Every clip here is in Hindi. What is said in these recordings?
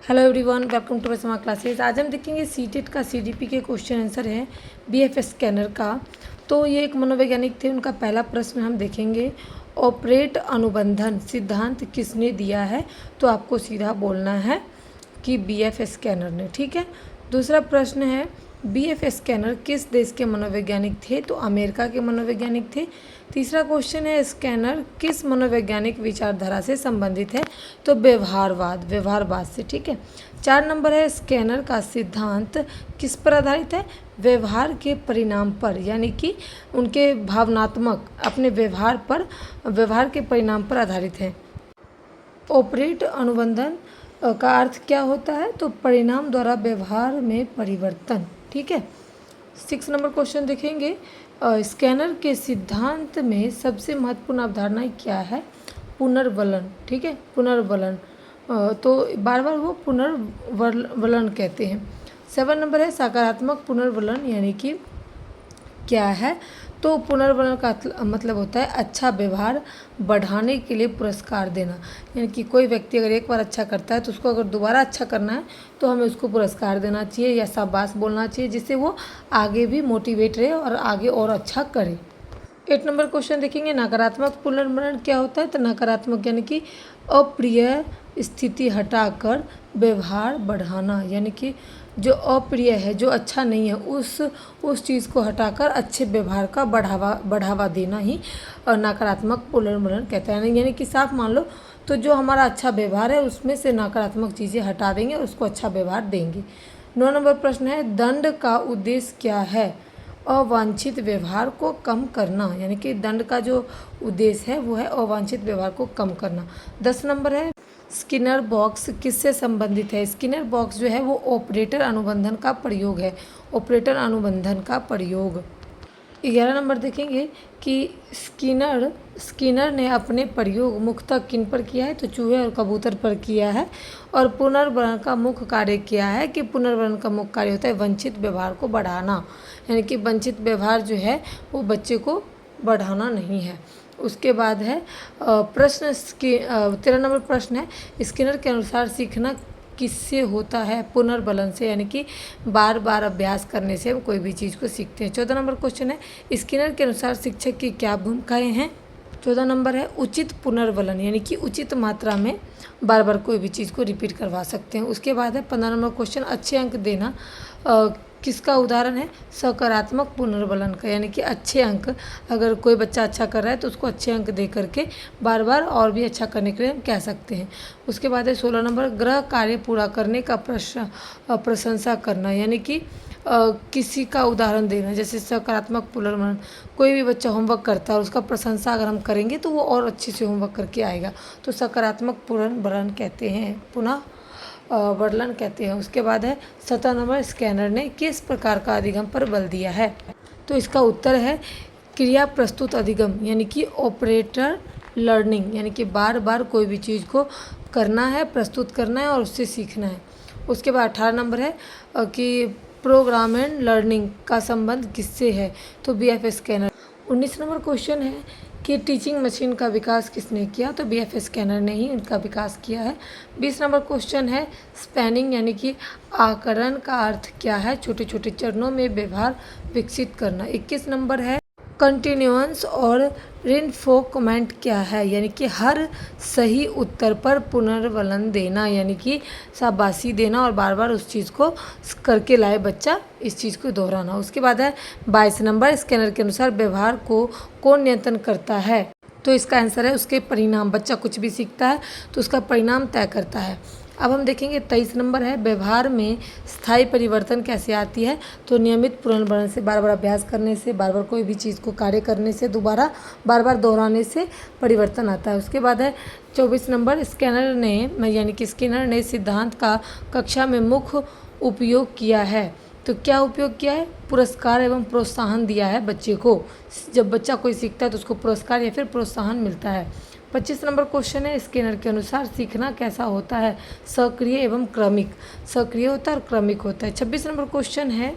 Hello everyone, welcome to my smart classes. आज हम देखेंगे सीटेट का सीडीपी के क्वेश्चन आंसर है बीएफएस स्कैनर का। तो ये एक मनोवैज्ञानिक थे, उनका पहला प्रश्न हम देखेंगे, ऑपरेट अनुबंधन सिद्धांत किसने दिया है। तो आपको सीधा बोलना है कि बीएफएस स्कैनर ने, ठीक है। दूसरा प्रश्न है, बीएफएस स्कैनर किस देश के मनोवैज्ञानिक थे। तो अमेरिका के मनोवैज्ञानिक थे। तीसरा क्वेश्चन है, स्कैनर किस मनोवैज्ञानिक विचारधारा से संबंधित है। तो व्यवहारवाद से, ठीक है। 4 नंबर है, स्कैनर का सिद्धांत किस पर आधारित है। व्यवहार के परिणाम पर, यानी कि उनके भावनात्मक अपने व्यवहार के परिणाम पर आधारित है। ऑपरेट अनुबंधन का अर्थ क्या होता है। तो परिणाम द्वारा व्यवहार में परिवर्तन, ठीक है। 6 नंबर क्वेश्चन देखेंगे, स्कैनर के सिद्धांत में सबसे महत्वपूर्ण अवधारणा क्या है। पुनर्वलन, ठीक है, पुनर्वलन। तो बार बार वो पुनर्वलन कहते हैं। 7 नंबर है, सकारात्मक पुनर्वलन यानी कि क्या है। तो पुनर्वलन का मतलब होता है अच्छा व्यवहार बढ़ाने के लिए पुरस्कार देना। यानी कि कोई व्यक्ति अगर एक बार अच्छा करता है तो उसको अगर दोबारा अच्छा करना है तो हमें उसको पुरस्कार देना चाहिए या शाबाश बोलना चाहिए, जिससे वो आगे भी मोटिवेट रहे और आगे और अच्छा करे। 8 नंबर क्वेश्चन देखेंगे, नकारात्मक पुनर्वलन क्या होता है। तो नकारात्मक यानी कि अप्रिय स्थिति हटाकर व्यवहार बढ़ाना, यानी कि जो अप्रिय है, जो अच्छा नहीं है, उस चीज़ को हटाकर अच्छे व्यवहार का बढ़ावा देना ही नकारात्मक पुनर्वलन कहते हैं। यानी कि साफ मान लो तो जो हमारा अच्छा व्यवहार है उसमें से नकारात्मक चीज़ें हटा देंगे और उसको अच्छा व्यवहार देंगे। 9 नंबर प्रश्न है, दंड का उद्देश्य क्या है। अवांछित व्यवहार को कम करना, यानी कि दंड का जो उद्देश्य है वो है अवांछित व्यवहार को कम करना। 10 नंबर है, स्किनर बॉक्स किससे संबंधित है। स्किनर बॉक्स जो है वो ऑपरेटर अनुबंधन का प्रयोग है, ऑपरेटर अनुबंधन का प्रयोग। 11 नंबर देखेंगे कि स्किनर ने अपने प्रयोग मुख्यतः किन पर किया है। तो चूहे और कबूतर पर किया है। और पुनर्वलन का मुख्य कार्य क्या है कि पुनर्वलन का मुख्य कार्य होता है वंचित व्यवहार को बढ़ाना, यानी कि वंचित व्यवहार जो है वो बच्चे को बढ़ाना नहीं है। उसके बाद है प्रश्न 13 नंबर प्रश्न है, स्किनर के अनुसार सीखना किससे होता है। पुनर्वलन से, यानी कि बार बार अभ्यास करने से हम कोई भी चीज़ को सीखते हैं। 14 नंबर क्वेश्चन है, स्किनर के अनुसार शिक्षक की क्या भूमिकाएं हैं। 14 नंबर है, उचित पुनर्वलन, यानी कि उचित मात्रा में बार बार कोई भी चीज़ को रिपीट करवा सकते हैं। उसके बाद है 15 नंबर क्वेश्चन, अच्छे अंक देना किसका उदाहरण है। सकारात्मक पुनर्वलन का, यानी कि अच्छे अंक, अगर कोई बच्चा अच्छा कर रहा है तो उसको अच्छे अंक दे करके बार बार और भी अच्छा करने के लिए हम कह सकते हैं। उसके बाद है 16 नंबर, गृह कार्य पूरा करने का प्रशंसा करना, यानी कि किसी का उदाहरण देना। जैसे सकारात्मक पुनर्वलन, कोई भी बच्चा होमवर्क करता है और उसका प्रशंसा अगर हम करेंगे तो वो और अच्छे से होमवर्क करके आएगा। तो सकारात्मक पुनर्वलन कहते हैं, पुनः वर्णन कहते हैं। उसके बाद है 17 नंबर, स्कैनर ने किस प्रकार का अधिगम पर बल दिया है। तो इसका उत्तर है क्रिया प्रस्तुत अधिगम, यानी कि ऑपरेटर लर्निंग, यानी कि बार बार कोई भी चीज़ को करना है, प्रस्तुत करना है और उससे सीखना है। उसके बाद 18 नंबर है कि प्रोग्राम एंड लर्निंग का संबंध किससे है। तो बीएफएस स्कैनर। 19 नंबर क्वेश्चन है कि टीचिंग मशीन का विकास किसने किया। तो बीएफएस स्कैनर ने ही इनका विकास किया है। 20 नंबर क्वेश्चन है, स्पैनिंग यानी कि आकलन का अर्थ क्या है। छोटे छोटे चरणों में व्यवहार विकसित करना। 21 नंबर है, कंटिन्यूअंस और रिइंफोर्समेंट क्या है, यानी कि हर सही उत्तर पर पुनर्वलन देना, यानी कि शाबाशी देना और बार बार उस चीज़ को करके लाए बच्चा, इस चीज़ को दोहराना। उसके बाद है 22 नंबर, स्कैनर के अनुसार व्यवहार को कौन नियंत्रण करता है। तो इसका आंसर है उसके परिणाम। बच्चा कुछ भी सीखता है तो उसका परिणाम तय करता है। अब हम देखेंगे 23 नंबर है, व्यवहार में स्थायी परिवर्तन कैसे आती है। तो नियमित पुनर्वलन से, बार बार अभ्यास करने से, बार बार कोई भी चीज़ को कार्य करने से, दोबारा बार बार दोहराने से परिवर्तन आता है। उसके बाद है 24 नंबर, स्किनर ने सिद्धांत का कक्षा में मुख्य उपयोग किया है। तो क्या उपयोग किया है। पुरस्कार एवं प्रोत्साहन दिया है बच्चे को। जब बच्चा कोई सीखता है तो उसको पुरस्कार या फिर प्रोत्साहन मिलता है। 25 नंबर क्वेश्चन है, स्किनर के अनुसार सीखना कैसा होता है। सक्रिय एवं क्रमिक, सक्रिय होता है और क्रमिक होता है। 26 नंबर क्वेश्चन है,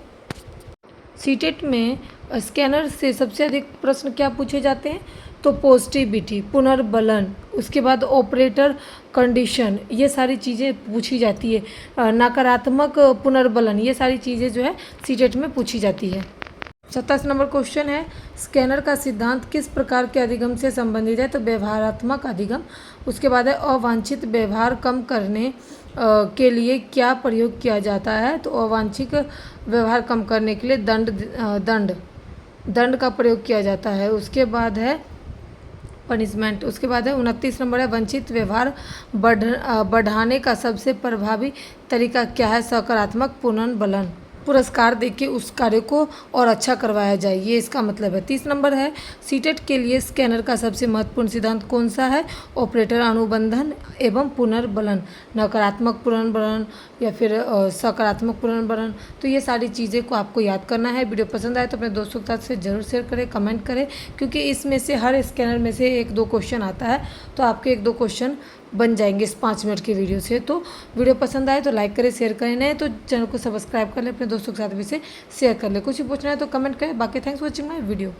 सीटेट में स्कैनर से सबसे अधिक प्रश्न क्या पूछे जाते हैं। तो पॉजिटिविटी, पुनर्बलन, उसके बाद ऑपरेटर कंडीशन, ये सारी चीज़ें पूछी जाती है। नकारात्मक पुनर्बलन, ये सारी चीज़ें जो है सीटेट में पूछी जाती है। 27 नंबर क्वेश्चन है, स्कैनर का सिद्धांत किस प्रकार के अधिगम से संबंधित है? तो व्यवहारात्मक अधिगम। उसके बाद है अवांछित व्यवहार कम करने के लिए क्या प्रयोग किया जाता है? तो अवांछित व्यवहार कम करने के लिए दंड का प्रयोग किया जाता है। उसके बाद है पनिशमेंट। उसके बाद है 29 नंबर है, वंचित व्यवहार बढ़ाने का सबसे प्रभावी तरीका क्या है? सकारात्मक पुनर्बलन, पुरस्कार देके उस कार्य को और अच्छा करवाया जाए, ये इसका मतलब है। 30 नंबर है, सीटेट के लिए स्कैनर का सबसे महत्वपूर्ण सिद्धांत कौन सा है? ऑपरेटर अनुबंधन एवं पुनर्बलन, नकारात्मक पुनर्बलन या फिर सकारात्मक पुनर्बलन। तो ये सारी चीज़ें को आपको याद करना है। वीडियो पसंद आए तो अपने दोस्तों के साथ से जरूर शेयर करें, कमेंट करें, क्योंकि इसमें से हर स्कैनर में से 1-2 क्वेश्चन आता है, तो आपके 1-2 क्वेश्चन बन जाएंगे इस 5 मिनट की वीडियो से। तो वीडियो पसंद आए तो लाइक करें, शेयर करें, नहीं तो चैनल को सब्सक्राइब कर लें, अपने दोस्तों के साथ भी से शेयर कर लें। कुछ भी पूछना है तो कमेंट करें। बाकी thanks for watching my video.